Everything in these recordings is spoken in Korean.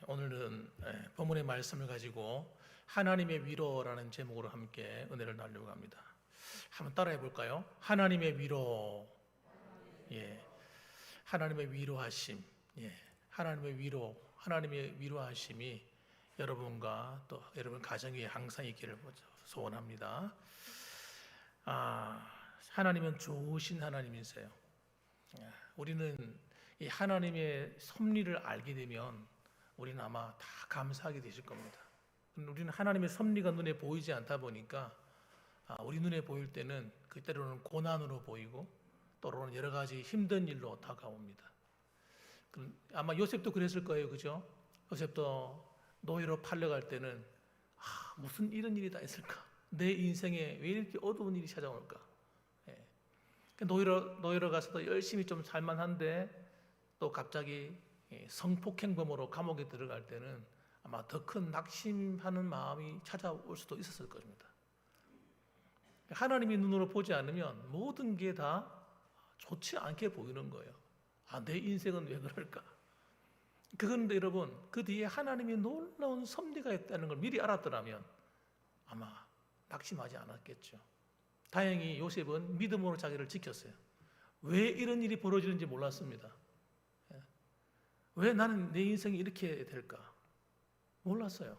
오늘은 본문의 말씀을 가지고 하나님의 위로라는 제목으로 함께 은혜를 나누려고 합니다. 한번 따라해 볼까요? 하나님의 위로. 예. 하나님의 위로하심. 예. 하나님의 위로. 하나님의 위로하심이 여러분과 또 여러분 가정 위에 항상 있기를 소원합니다. 하나님은 좋으신 하나님이세요. 우리는 이 하나님의 섭리를 알게 되면 우리는 아마 다 감사하게 되실 겁니다. 우리는 하나님의 섭리가 눈에 보이지 않다 보니까 우리 눈에 보일 때는 그때로는 고난으로 보이고 또는 여러 가지 힘든 일로 다가옵니다. 아마 요셉도 그랬을 거예요, 그죠? 요셉도 노예로 팔려갈 때는 무슨 이런 일이 다 있을까? 내 인생에 왜 이렇게 어두운 일이 찾아올까? 노예로 가서도 열심히 좀 살만한데 또 갑자기 성폭행범으로 감옥에 들어갈 때는 아마 더 큰 낙심하는 마음이 찾아올 수도 있었을 것입니다. 하나님이 눈으로 보지 않으면 모든 게 다 좋지 않게 보이는 거예요. 내 인생은 왜 그럴까? 그런데 여러분, 그 뒤에 하나님이 놀라운 섭리가 있다는 걸 미리 알았더라면 아마 낙심하지 않았겠죠. 다행히 요셉은 믿음으로 자기를 지켰어요. 왜 이런 일이 벌어지는지 몰랐습니다. 왜 나는 내 인생이 이렇게 될까? 몰랐어요.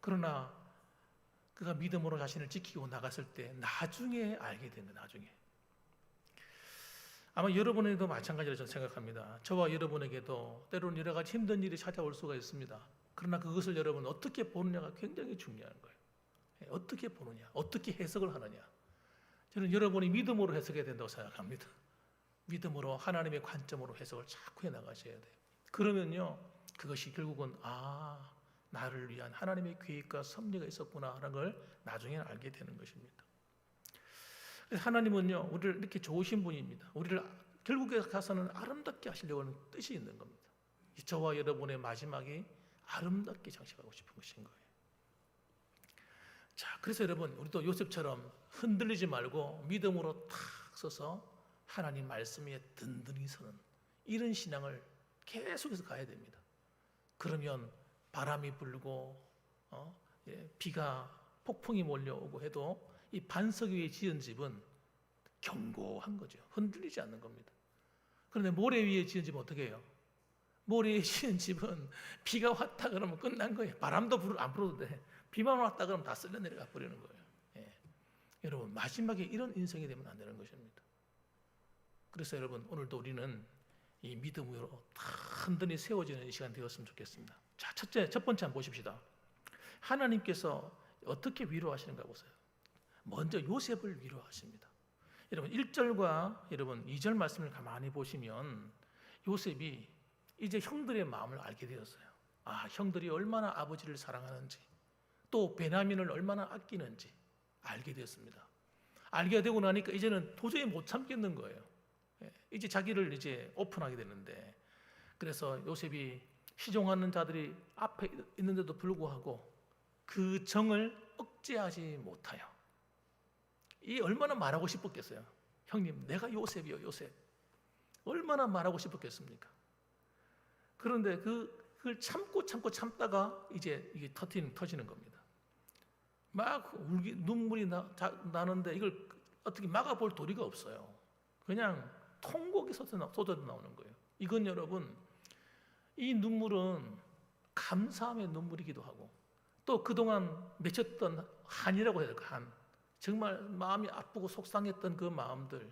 그러나 그가 믿음으로 자신을 지키고 나갔을 때 나중에 알게 된 거예요. 나중에. 아마 여러분에게도 마찬가지로 저는 생각합니다. 저와 여러분에게도 때로는 여러 가지 힘든 일이 찾아올 수가 있습니다. 그러나 그것을 여러분 어떻게 보느냐가 굉장히 중요한 거예요. 어떻게 보느냐, 어떻게 해석을 하느냐. 저는 여러분이 믿음으로 해석해야 된다고 생각합니다. 믿음으로 하나님의 관점으로 해석을 자꾸 해나가셔야 돼요. 그러면요, 그것이 결국은 나를 위한 하나님의 계획과 섭리가 있었구나 하는 걸 나중에 알게 되는 것입니다. 하나님은요, 우리를 이렇게 좋으신 분입니다. 우리를 결국에 가서는 아름답게 하시려고 하는 뜻이 있는 겁니다. 저와 여러분의 마지막이 아름답게 장식하고 싶은 것인 거예요. 자, 그래서 여러분, 우리도 요셉처럼 흔들리지 말고 믿음으로 탁 서서 하나님 말씀 위에 든든히 서는 이런 신앙을 계속해서 가야 됩니다. 그러면 바람이 불고 비가 폭풍이 몰려오고 해도 이 반석 위에 지은 집은 견고한 거죠. 흔들리지 않는 겁니다. 그런데 모래 위에 지은 집은 어떻게 해요? 모래 위에 지은 집은 비가 왔다 그러면 끝난 거예요. 바람도 안 불어도 돼. 비만 왔다 그러면 다 쓸려 내려가 버리는 거예요. 여러분, 마지막에 이런 인생이 되면 안 되는 것입니다. 그래서 여러분, 오늘도 우리는 이 믿음으로 단단히 세워지는 시간 되었으면 좋겠습니다. 자, 첫 번째 한번 보십시다. 하나님께서 어떻게 위로하시는가 보세요. 먼저 요셉을 위로하십니다. 여러분, 1절과 여러분 2절 말씀을 가만히 보시면 요셉이 이제 형들의 마음을 알게 되었어요. 형들이 얼마나 아버지를 사랑하는지, 또 베냐민을 얼마나 아끼는지 알게 되었습니다. 알게 되고 나니까 이제는 도저히 못 참겠는 거예요. 이제 자기를 이제 오픈하게 되는데, 그래서 요셉이 시종하는 자들이 앞에 있는데도 불구하고 그 정을 억제하지 못하여 이 얼마나 말하고 싶었겠어요. 형님, 내가 요셉이요, 요셉. 얼마나 말하고 싶었겠습니까? 그런데 그걸 참다가 이제 이게 터지는 겁니다. 막 눈물이 나는데 이걸 어떻게 막아볼 도리가 없어요. 그냥 통곡이 쏟아 나오는 거예요. 이건 여러분, 이 눈물은 감사함의 눈물이기도 하고, 또 그동안 맺혔던 한이라고 해야 될까, 한. 정말 마음이 아프고 속상했던 그 마음들,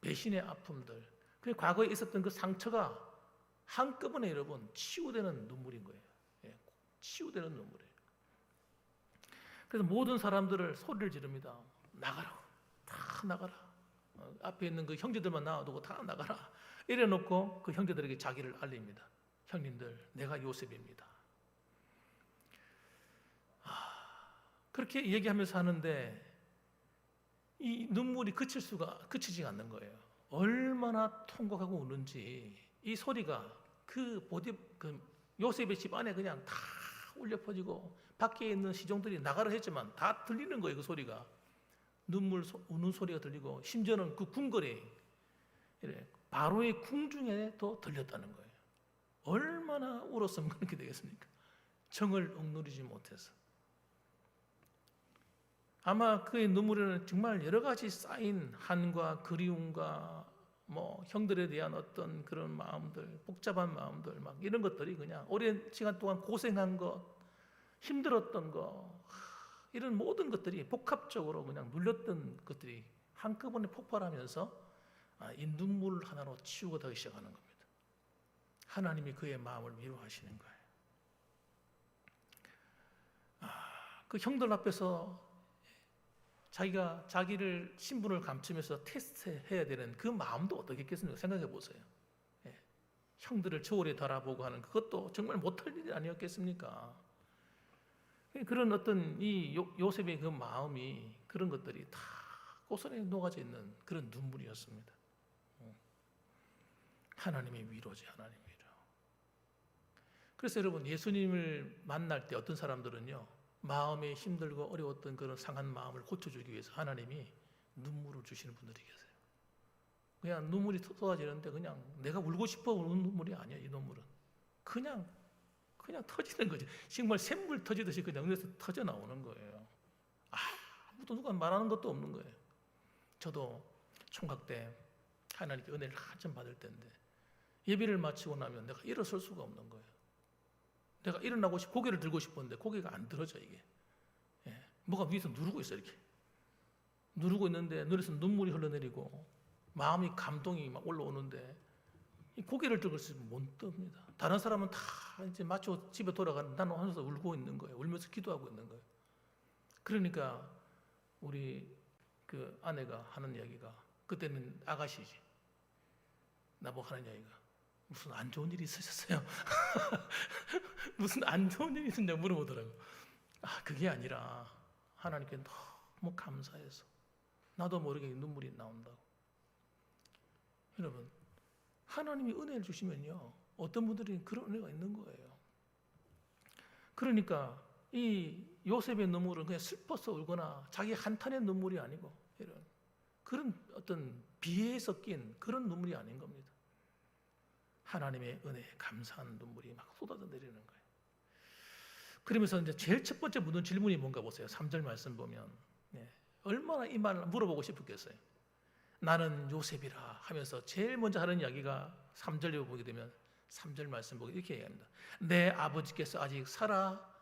배신의 아픔들, 그 과거에 있었던 그 상처가 한꺼번에 여러분 치유되는 눈물인 거예요. 치유되는 눈물이에요. 그래서 모든 사람들을 소리를 지릅니다. 나가라, 다 나가라. 앞에 있는 그 형제들만 나와두고 다 나가라. 이래놓고 그 형제들에게 자기를 알립니다. 형님들, 내가 요셉입니다. 그렇게 얘기하면서 하는데 이 눈물이 그치지 않는 거예요. 얼마나 통곡하고 우는지 이 소리가 그 요셉의 집 안에 그냥 다 울려 퍼지고 밖에 있는 시종들이 나가라 했지만 다 들리는 거예요. 그 소리가 눈물 우는 소리가 들리고, 심지어는 그 궁궐에 바로의 궁중에 더 들렸다는 거예요. 얼마나 울었으면 그렇게 되겠습니까? 정을 억누르지 못해서. 아마 그의 눈물에는 정말 여러 가지 쌓인 한과 그리움과 형들에 대한 어떤 그런 마음들, 복잡한 마음들, 막 이런 것들이 그냥 오랜 시간 동안 고생한 것, 힘들었던 것, 이런 모든 것들이 복합적으로 그냥 눌렸던 것들이 한꺼번에 폭발하면서 이 눈물 하나로 치우고 가기 시작하는 겁니다. 하나님이 그의 마음을 위로하시는 거예요. 그 형들 앞에서 자기가 자기를 신분을 감추면서 테스트해야 되는 그 마음도 어떻겠습니까? 생각해 보세요. 형들을 저울에 달아보고 하는 그것도 정말 못할 일이 아니었겠습니까? 그런 어떤 이 요셉의 그 마음이 그런 것들이 다 고스란히 녹아져 있는 그런 눈물이었습니다. 하나님의 위로지, 하나님의 위로. 그래서 여러분, 예수님을 만날 때 어떤 사람들은요, 마음에 힘들고 어려웠던 그런 상한 마음을 고쳐주기 위해서 하나님이 눈물을 주시는 분들이 계세요. 그냥 눈물이 쏟아지는데 그냥 내가 울고 싶어 우는 눈물이 아니야. 이 눈물은 그냥 터지는 거지. 정말 샘물 터지듯이 그냥 눈에서 터져 나오는 거예요. 아무도 누가 말하는 것도 없는 거예요. 저도 총각 때 하나님께 은혜를 한참 받을 때인데 예배를 마치고 나면 내가 일어설 수가 없는 거예요. 내가 일어나고 고개를 들고 싶었는데 고개가 안 들어져 이게. 뭐가 위에서 누르고 있어 이렇게. 누르고 있는데 눈에서 눈물이 흘러내리고 마음이 감동이 막 올라오는데 이 고개를 들고 있으면 못 뜹니다. 다른 사람은 다 이제 마치고 집에 돌아가는 나는 혼자서 울고 있는 거예요. 울면서 기도하고 있는 거예요. 그러니까 우리 그 아내가 하는 이야기가 그때는 아가씨지. 나보고 하는 이야기가 무슨 안 좋은 일이 있으셨어요? 무슨 안 좋은 일이 있었냐고 물어보더라고요. 그게 아니라 하나님께 너무 감사해서 나도 모르게 눈물이 나온다고. 여러분, 하나님이 은혜를 주시면요, 어떤 분들이 그런 은혜가 있는 거예요. 그러니까 이 요셉의 눈물은 그냥 슬퍼서 울거나 자기 한탄의 눈물이 아니고 이런 그런 어떤 비애에 섞인 그런 눈물이 아닌 겁니다. 하나님의 은혜에 감사하는 눈물이 막 쏟아져 내리는 거예요. 그러면서 이제 제일 첫 번째 묻는 질문이 뭔가 보세요. 3절 말씀 보면 얼마나 이 말을 물어보고 싶었겠어요. 나는 요셉이라 하면서 제일 먼저 하는 이야기가 3절에 보게 되면 3절 말씀 보고 이렇게 얘기합니다. 내 아버지께서 아직 살아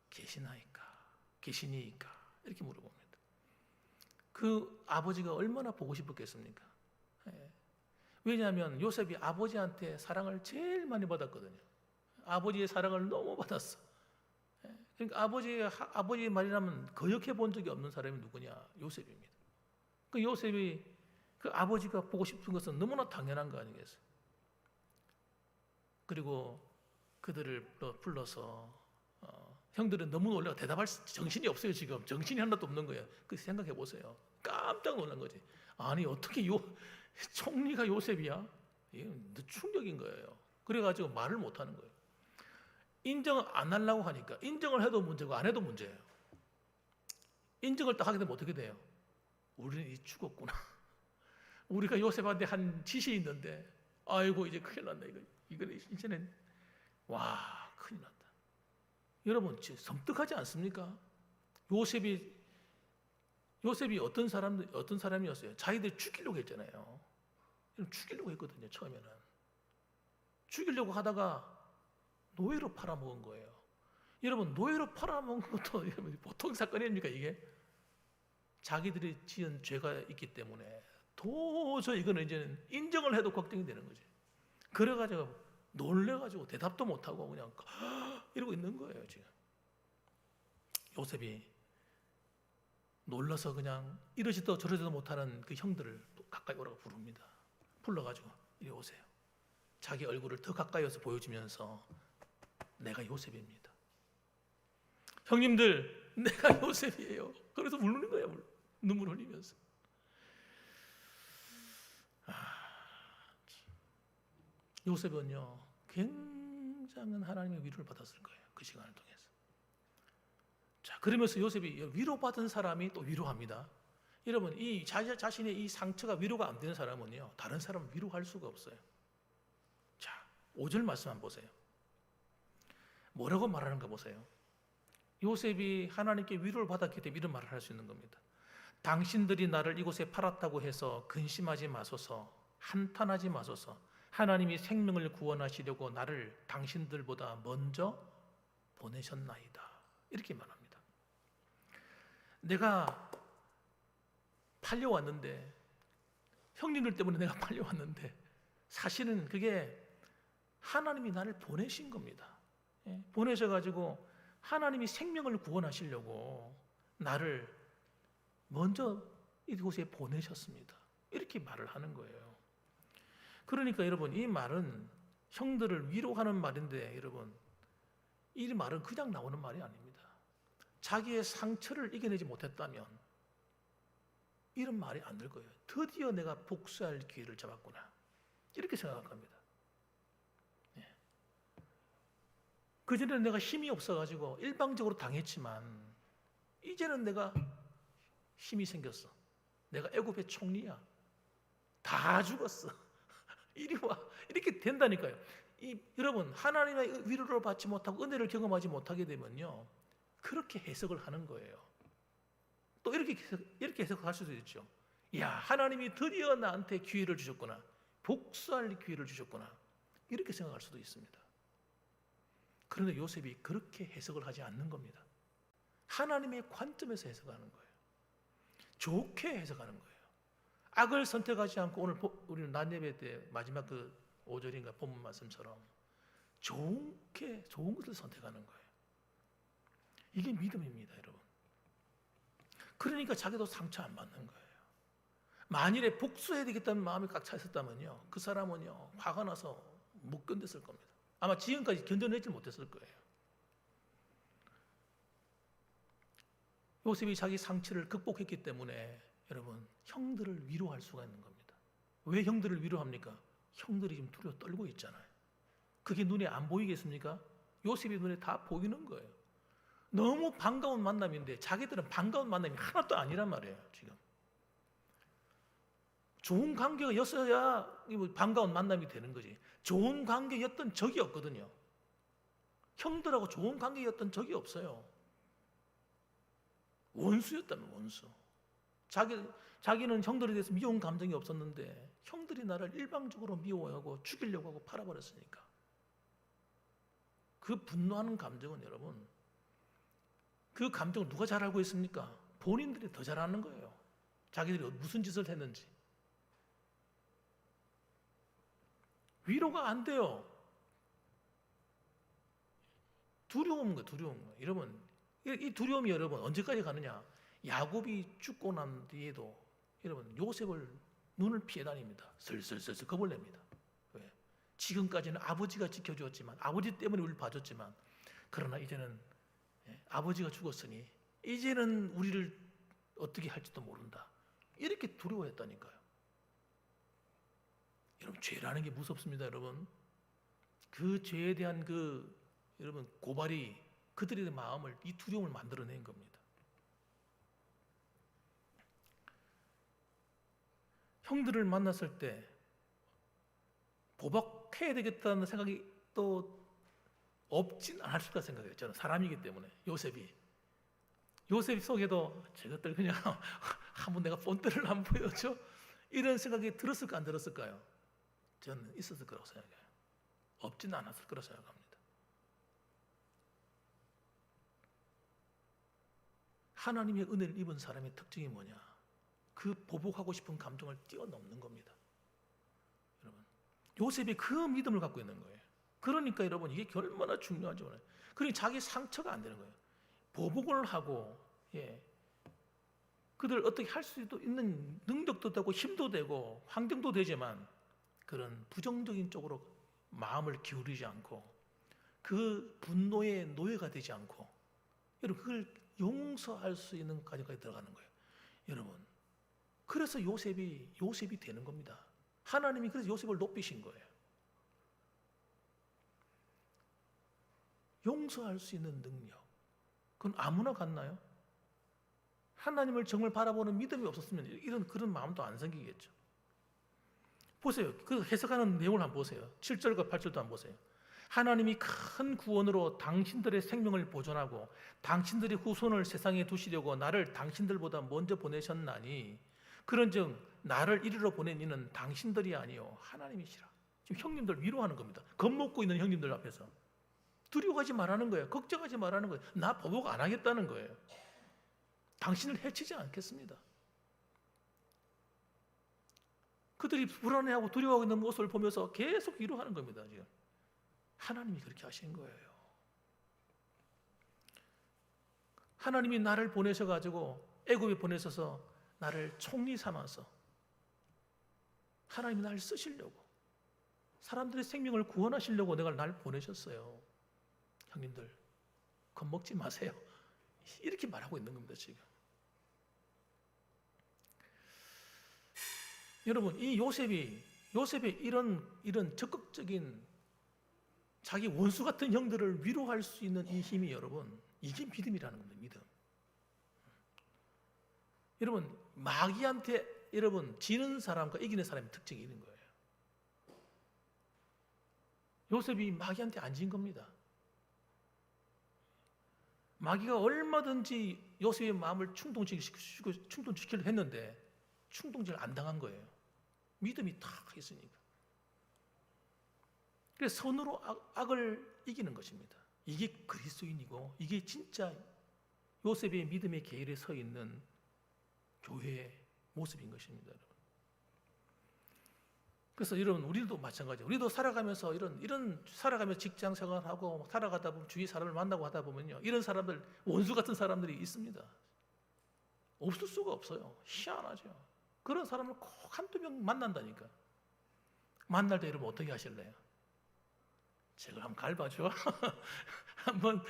계시니이까 이렇게 물어봅니다. 그 아버지가 얼마나 보고 싶었겠습니까? 왜냐하면 요셉이 아버지한테 사랑을 제일 많이 받았거든요. 아버지의 사랑을 너무 받았어. 그러니까 아버지의 말이라면 거역해 본 적이 없는 사람이 누구냐? 요셉입니다. 그 요셉이 그 아버지가 보고 싶은 것은 너무나 당연한 거 아니겠어요? 그리고 그들을 불러서 형들은 너무 놀라고 대답할 정신이 없어요. 지금 정신이 하나도 없는 거예요. 그 생각해 보세요. 깜짝 놀란 거지. 아니 어떻게 총리가 요셉이야? 이건 충격인 거예요. 그래가지고 말을 못하는 거예요. 인정을 안 하려고 하니까 인정을 해도 문제고 안 해도 문제예요. 인정을 딱 하게 되면 어떻게 돼요? 우리는 이제 죽었구나. 우리가 요셉한테 한 짓이 있는데 아이고 이제 큰일 났네. 이거 이제는 와 큰일 났다. 여러분 섬뜩하지 않습니까? 요셉이 어떤 사람이었어요? 자기들 죽이려고 했잖아요. 죽이려고 했거든요. 처음에는 죽이려고 하다가 노예로 팔아먹은 거예요. 여러분 노예로 팔아먹은 것도 보통 사건입니까? 이게 자기들이 지은 죄가 있기 때문에 도저히 이거는 이제는 인정을 해도 걱정이 되는 거지. 그래가지고 놀래가지고 대답도 못하고 그냥 이러고 있는 거예요. 지금 요셉이 놀라서 그냥 이러지도 저러지도 못하는 그 형들을 가까이 오라고 부릅니다. 불러가지고 이리 오세요. 자기 얼굴을 더 가까이서 보여주면서 내가 요셉입니다. 형님들 내가 요셉이에요. 그래서 울는 거예요. 눈물 흘리면서. 요셉은요 굉장한 하나님의 위로를 받았을 거예요. 그 시간을 통해서. 자, 그러면서 요셉이 위로받은 사람이 또 위로합니다. 여러분 이 자신의 이 상처가 위로가 안 되는 사람은요 다른 사람을 위로할 수가 없어요. 자, 5절 말씀 한번 보세요. 뭐라고 말하는가 보세요. 요셉이 하나님께 위로를 받았기 때문에 이런 말을 할 수 있는 겁니다. 당신들이 나를 이곳에 팔았다고 해서 근심하지 마소서, 한탄하지 마소서. 하나님이 생명을 구원하시려고 나를 당신들보다 먼저 보내셨나이다. 이렇게 말합니다. 내가 팔려왔는데, 형님들 때문에 내가 팔려왔는데 사실은 그게 하나님이 나를 보내신 겁니다. 보내셔가지고 하나님이 생명을 구원하시려고 나를 먼저 이곳에 보내셨습니다. 이렇게 말을 하는 거예요. 그러니까 여러분, 이 말은 형들을 위로하는 말인데, 여러분, 이 말은 그냥 나오는 말이 아닙니다. 자기의 상처를 이겨내지 못했다면 이런 말이 안 될 거예요. 드디어 내가 복수할 기회를 잡았구나, 이렇게 생각할 겁니다. 그전에는 내가 힘이 없어가지고 일방적으로 당했지만 이제는 내가 힘이 생겼어. 내가 애굽의 총리야. 다 죽었어. 이리 와. 이렇게 된다니까요. 여러분, 하나님의 위로를 받지 못하고 은혜를 경험하지 못하게 되면요, 그렇게 해석을 하는 거예요. 또 이렇게 해석할 수도 있죠. 야, 하나님이 드디어 나한테 기회를 주셨구나. 복수할 기회를 주셨구나. 이렇게 생각할 수도 있습니다. 그런데 요셉이 그렇게 해석을 하지 않는 겁니다. 하나님의 관점에서 해석하는 거예요. 좋게 해석하는 거예요. 악을 선택하지 않고 오늘 우리는 낮 예배 때 마지막 그 5절인가 본문 말씀처럼 좋은 것을 선택하는 거예요. 이게 믿음입니다, 여러분. 그러니까 자기도 상처 안 받는 거예요. 만일에 복수해야 되겠다는 마음이 꽉 차 있었다면요, 그 사람은요, 화가 나서 못 견뎠을 겁니다. 아마 지금까지 견뎌내지 못했을 거예요. 요셉이 자기 상처를 극복했기 때문에 여러분, 형들을 위로할 수가 있는 겁니다. 왜 형들을 위로합니까? 형들이 지금 두려워 떨고 있잖아요. 그게 눈에 안 보이겠습니까? 요셉이 눈에 다 보이는 거예요. 너무 반가운 만남인데 자기들은 반가운 만남이 하나도 아니란 말이에요. 지금 좋은 관계였어야 반가운 만남이 되는 거지. 좋은 관계였던 적이 없거든요. 형들하고 좋은 관계였던 적이 없어요. 원수였다면 원수. 자기는 형들에 대해서 미운 감정이 없었는데 형들이 나를 일방적으로 미워하고 죽이려고 하고 팔아버렸으니까 그 분노하는 감정은, 여러분, 그 감정을 누가 잘 알고 있습니까? 본인들이 더 잘 아는 거예요. 자기들이 무슨 짓을 했는지. 위로가 안 돼요. 두려운 거예요. 여러분, 이 두려움이 여러분 언제까지 가느냐? 야곱이 죽고 난 뒤에도 여러분 요셉을 눈을 피해 다닙니다. 슬슬 겁을 냅니다. 왜? 지금까지는 아버지가 지켜주었지만, 아버지 때문에 우리를 봐줬지만, 그러나 이제는 아버지가 죽었으니 이제는 우리를 어떻게 할지도 모른다. 이렇게 두려워했다니까요. 여러분, 죄라는 게 무섭습니다, 여러분. 그 죄에 대한 여러분 고발이 그들의 마음을, 이 두려움을 만들어낸 겁니다. 형들을 만났을 때 보복해야 되겠다는 생각이 또 없진 않았을 까 생각해요. 저는 사람이기 때문에. 요셉 속에도 저것들 그냥 한번 내가 본때를 안 보여줘? 이런 생각이 들었을까 안 들었을까요? 저는 있었을 거라고 생각해요. 없진 않았을 거라고 생각합니다. 하나님의 은혜를 입은 사람의 특징이 뭐냐? 그 보복하고 싶은 감정을 뛰어넘는 겁니다. 여러분, 요셉이 그 믿음을 갖고 있는 거예요. 그러니까 여러분, 이게 얼마나 중요하죠. 그러니 자기 상처가 안 되는 거예요. 보복을 하고, 그들 어떻게 할 수도 있는 능력도 되고 힘도 되고 환경도 되지만 그런 부정적인 쪽으로 마음을 기울이지 않고 그 분노의 노예가 되지 않고, 여러분, 그걸 용서할 수 있는 과정까지 들어가는 거예요. 여러분, 그래서 요셉이 되는 겁니다. 하나님이 그래서 요셉을 높이신 거예요. 용서할 수 있는 능력, 그건 아무나 갖나요? 하나님을 정말 바라보는 믿음이 없었으면 그런 마음도 안 생기겠죠. 보세요. 그 해석하는 내용을 한번 보세요. 7절과 8절도 한번 보세요. 하나님이 큰 구원으로 당신들의 생명을 보존하고 당신들의 후손을 세상에 두시려고 나를 당신들보다 먼저 보내셨나니 그런즉 나를 이리로 보낸 이는 당신들이 아니요 하나님이시라. 지금 형님들 위로하는 겁니다. 겁먹고 있는 형님들 앞에서 두려워하지 말라는 거예요. 걱정하지 말라는 거예요. 나 보복 안 하겠다는 거예요. 당신을 해치지 않겠습니다. 그들이 불안해하고 두려워하고 있는 모습을 보면서 계속 위로하는 겁니다. 지금 하나님이 그렇게 하신 거예요. 하나님이 나를 보내셔가지고 애굽에 보내셔서 나를 총리 삼아서 하나님이 나를 쓰시려고 사람들의 생명을 구원하시려고 내가 날 보내셨어요. 형님들 겁먹지 마세요. 이렇게 말하고 있는 겁니다. 지금 여러분, 이 요셉의 이런 적극적인 자기 원수 같은 형들을 위로할 수 있는 이 힘이 여러분, 이게 믿음이라는 겁니다. 믿음. 여러분, 마귀한테 여러분 지는 사람과 이기는 사람의 특징이 있는 거예요. 요셉이 마귀한테 안 진 겁니다. 마귀가 얼마든지 요셉의 마음을 충동시키려 했는데 충동질을 안 당한 거예요. 믿음이 탁 있으니까. 그래서 선으로 악을 이기는 것입니다. 이게 그리스도인이고 이게 진짜 요셉의 믿음의 계율에 서 있는 교회의 모습인 것입니다. 그래서 여러분, 우리도 마찬가지예요. 우리도 살아가면서 이런 살아가면서 직장 생활하고 살아가다 보면 주위 사람을 만나고 하다 보면요, 이런 사람들, 원수 같은 사람들이 있습니다. 없을 수가 없어요. 희한하죠. 그런 사람을 꼭 한두 명 만난다니까. 만날 때 여러분 어떻게 하실래요? 제가 한번 갈봐줘. 한번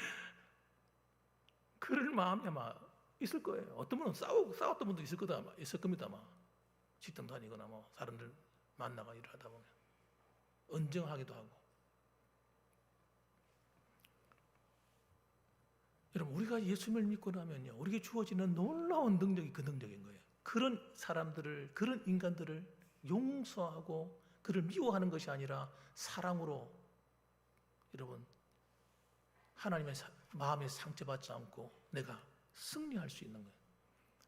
그럴 마음이 아마 있을 거예요. 어떤 분은 싸웠던 분도 있을 겁니다. 아마 직장 다니거나 뭐 사람들 만나가 일하다 보면 언쟁하기도 하고. 여러분, 우리가 예수님을 믿고 나면요, 우리에게 주어지는 놀라운 능력이 그 능력인 거예요. 그런 사람들을, 그런 인간들을 용서하고 그를 미워하는 것이 아니라 사랑으로 여러분 하나님의 마음에 상처받지 않고 내가 승리할 수 있는 거예요.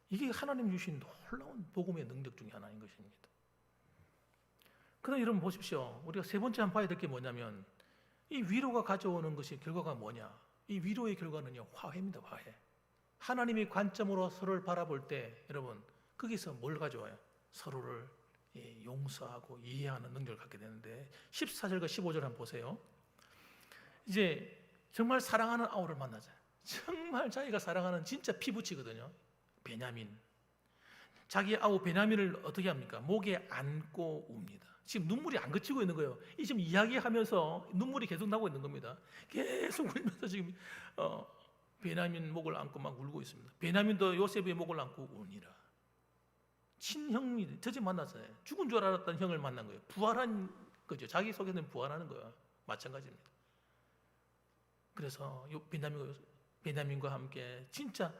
이게 하나님 주신 놀라운 복음의 능력 중에 하나인 것입니다. 그러나 여러분 보십시오. 우리가 세 번째 한번 봐야 될 게 뭐냐면 이 위로가 가져오는 것이 결과가 뭐냐. 이 위로의 결과는요, 화해입니다. 화해. 하나님의 관점으로 서로를 바라볼 때 여러분 거기서 뭘 가져와요? 서로를 용서하고 이해하는 능력을 갖게 되는데 14절과 15절 한번 보세요. 이제 정말 사랑하는 아우를 만나자. 정말 자기가 사랑하는 진짜 피부치거든요. 베냐민. 자기 아우 베냐민을 어떻게 합니까? 목에 안고 웁니다. 지금 눈물이 안 그치고 있는 거예요. 이 지금 이야기하면서 눈물이 계속 나고 있는 겁니다. 계속 울면서 지금 베냐민 목을 안고 막 울고 있습니다. 베냐민도 요셉의 목을 안고 우니라. 친형이 저집 만났어요. 죽은 줄 알았던 형을 만난 거예요. 부활한 거죠. 자기 속에는 부활하는 거예요. 마찬가지입니다. 그래서 베냐민과 함께 진짜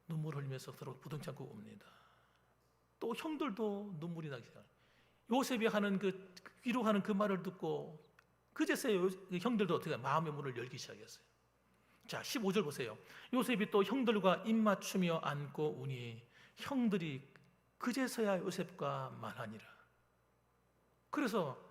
눈물 흘리면서 서로 부둥켜 안고 옵니다. 또 형들도 눈물이 나기 시작해요. 요셉이 하는 그 위로하는 그 말을 듣고 그제서야 형들도 어떻게 마음의 문을 열기 시작했어요. 자, 15절 보세요. 요셉이 또 형들과 입맞추며 안고 우니 형들이 그제서야 요셉과 말하니라. 그래서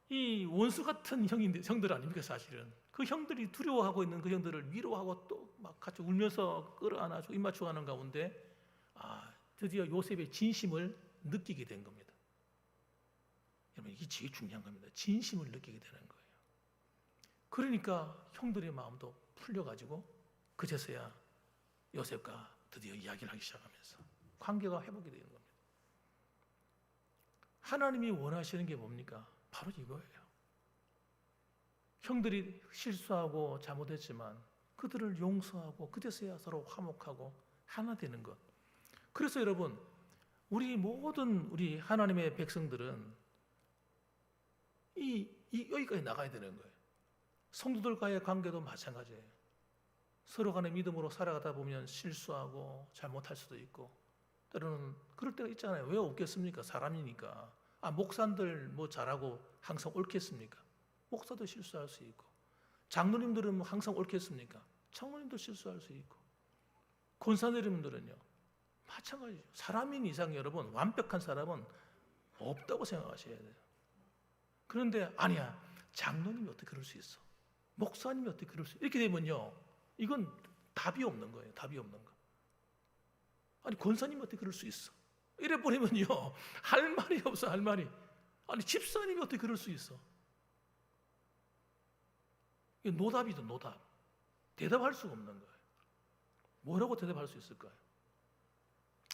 이 원수 같은 형들 아닙니까? 사실은 그 형들이 두려워하고 있는 그 형들을 위로하고 또 막 같이 울면서 끌어안아주고 입맞추고 하는 가운데 드디어 요셉의 진심을 느끼게 된 겁니다. 여러분, 이게 제일 중요한 겁니다. 진심을 느끼게 되는 거예요. 그러니까 형들의 마음도 풀려가지고 그제서야 요셉과 드디어 이야기를 하기 시작하면서 관계가 회복이 되는 겁니다. 하나님이 원하시는 게 뭡니까? 바로 이거예요. 형들이 실수하고 잘못했지만 그들을 용서하고 그제서야 서로 화목하고 하나 되는 것. 그래서 여러분, 우리 하나님의 백성들은 여기까지 나가야 되는 거예요. 성도들과의 관계도 마찬가지예요. 서로 간의 믿음으로 살아가다 보면 실수하고 잘못할 수도 있고 때로는 그럴 때가 있잖아요. 왜 없겠습니까? 사람이니까. 목사님들 뭐 잘하고 항상 옳겠습니까? 목사도 실수할 수 있고, 장로님들은 뭐 항상 옳겠습니까? 장로님도 실수할 수 있고, 권사님들은요 마찬가지죠. 사람인 이상 여러분 완벽한 사람은 없다고 생각하셔야 돼요. 그런데 아니야, 장로님이 어떻게 그럴 수 있어? 목사님이 어떻게 그럴 수 있어? 이렇게 되면요 이건 답이 없는 거예요. 답이 없는 거. 아니 권사님이 어떻게 그럴 수 있어? 이래 버리면요 할 말이 없어. 할 말이. 아니 집사님이 어떻게 그럴 수 있어? 이게 노답이죠. 노답. 대답할 수가 없는 거예요. 뭐라고 대답할 수 있을까요?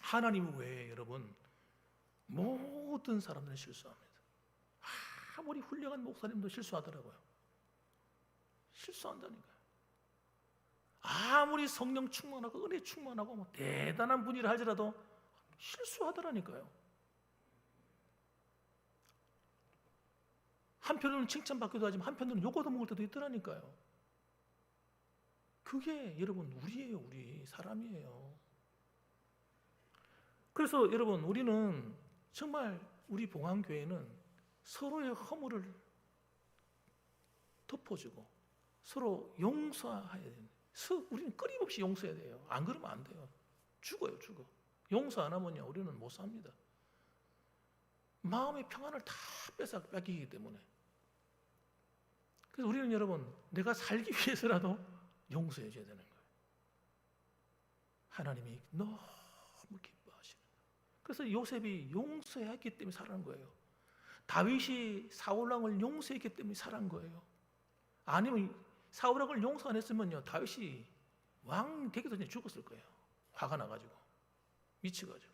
하나님 외에 여러분 모든 사람들은 실수합니다. 아무리 훌륭한 목사님도 실수하더라고요. 실수한다니까요. 아무리 성령 충만하고 은혜 충만하고 뭐 대단한 분이라 할지라도 실수하더라니까요. 한편으로는 칭찬받기도 하지만 한편으로는 욕 얻어먹을 때도 있더라니까요. 그게 여러분 우리예요. 우리 사람이에요. 그래서 여러분 우리는 정말 우리 봉안교회는 서로의 허물을 덮어주고 서로 용서해야 돼요. 우리는 끊임없이 용서해야 돼요. 안 그러면 안 돼요. 죽어요. 죽어. 용서 안 하면요 우리는 못 삽니다. 마음의 평안을 다 뺏기기 때문에. 그래서 우리는 여러분 내가 살기 위해서라도 용서해 줘야 되는 거예요. 하나님이 너무 기뻐하시는 거예요. 그래서 요셉이 용서했기 때문에 살아난 거예요. 다윗이 사울왕을 용서했기 때문에 살아난 거예요. 아니면 사울왕을 용서 안 했으면요 다윗이 왕 되기 전에 죽었을 거예요. 화가 나가지고 미쳐가지고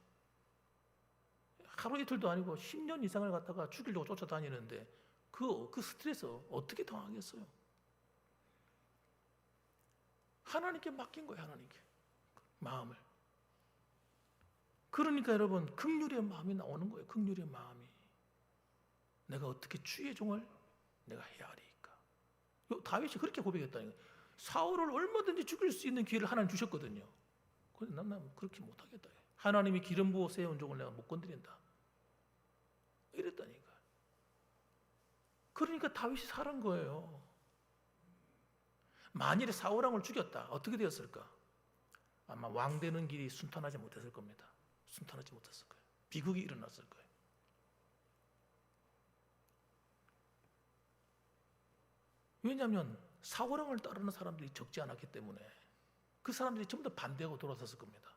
하루 이틀도 아니고 10년 이상을 갖다가 죽이려고 쫓아다니는데 그 스트레스 어떻게 당하겠어요? 하나님께 맡긴 거예요. 하나님께 마음을. 그러니까 여러분 긍휼의 마음이 나오는 거예요. 긍휼의 마음이. 내가 어떻게 주의 종을 내가 헤아리까? 다윗이 그렇게 고백했다니까. 사울을 얼마든지 죽일 수 있는 기회를 하나님 주셨거든요. 그런데 난 그렇게 못하겠다. 하나님이 기름 부어 세운 종을 내가 못 건드린다. 이랬다니까. 그러니까 다윗이 살은 거예요. 만일에 사울왕을 죽였다. 어떻게 되었을까? 아마 왕 되는 길이 순탄하지 못했을 겁니다. 순탄하지 못했을 거예요. 비극이 일어났을 거예요. 왜냐하면 사울왕을 따르는 사람들이 적지 않았기 때문에 그 사람들이 전부 다 반대하고 돌아섰을 겁니다.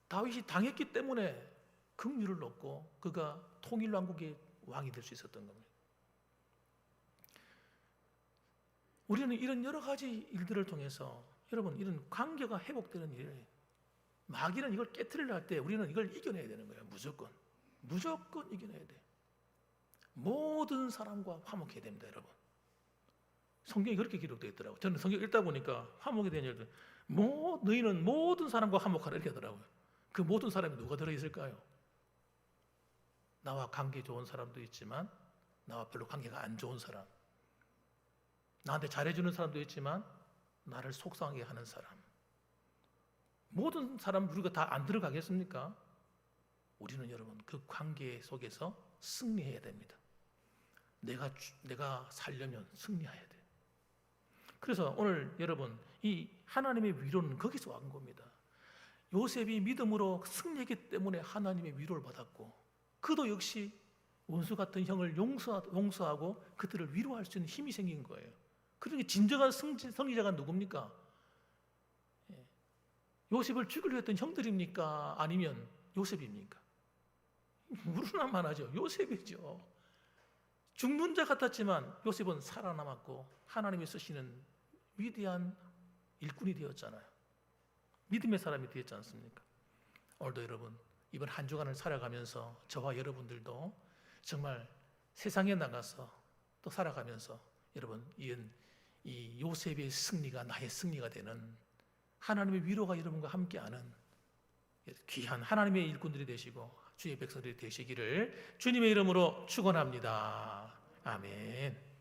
다윗이 당했기 때문에 긍휼을 얻고 그가 통일왕국의 왕이 될 수 있었던 겁니다. 우리는 이런 여러 가지 일들을 통해서 여러분 이런 관계가 회복되는 일, 마귀는 이걸 깨트리려 할 때 우리는 이걸 이겨내야 되는 거예요. 무조건 이겨내야 돼. 모든 사람과 화목해야 됩니다. 여러분 성경이 그렇게 기록되어 있더라고요. 저는 성경 읽다 보니까 화목에 대한 일들 너희는 모든 사람과 화목하라 이렇게 하더라고요. 그 모든 사람이 누가 들어있을까요? 나와 관계 좋은 사람도 있지만 나와 별로 관계가 안 좋은 사람, 나한테 잘해주는 사람도 있지만 나를 속상하게 하는 사람, 모든 사람 우리가 다 안 들어가겠습니까? 우리는 여러분 그 관계 속에서 승리해야 됩니다. 내가 살려면 승리해야 돼. 그래서 오늘 여러분 이 하나님의 위로는 거기서 온 겁니다. 요셉이 믿음으로 승리했기 때문에 하나님의 위로를 받았고 그도 역시 원수 같은 형을 용서하고 그들을 위로할 수 있는 힘이 생긴 거예요. 그러니까 진정한 승리자가 누굽니까? 요셉을 죽이려 했던 형들입니까? 아니면 요셉입니까? 물으나만 하죠. 요셉이죠. 죽는 자 같았지만 요셉은 살아남았고 하나님이 쓰시는 위대한 일꾼이 되었잖아요. 믿음의 사람이 되었지 않습니까? 오늘도 여러분 이번 한 주간을 살아가면서 저와 여러분들도 정말 세상에 나가서 또 살아가면서 여러분 이 요셉의 승리가 나의 승리가 되는 하나님의 위로가 여러분과 함께하는 귀한 하나님의 일꾼들이 되시고 주의 백성들이 되시기를 주님의 이름으로 축원합니다. 아멘.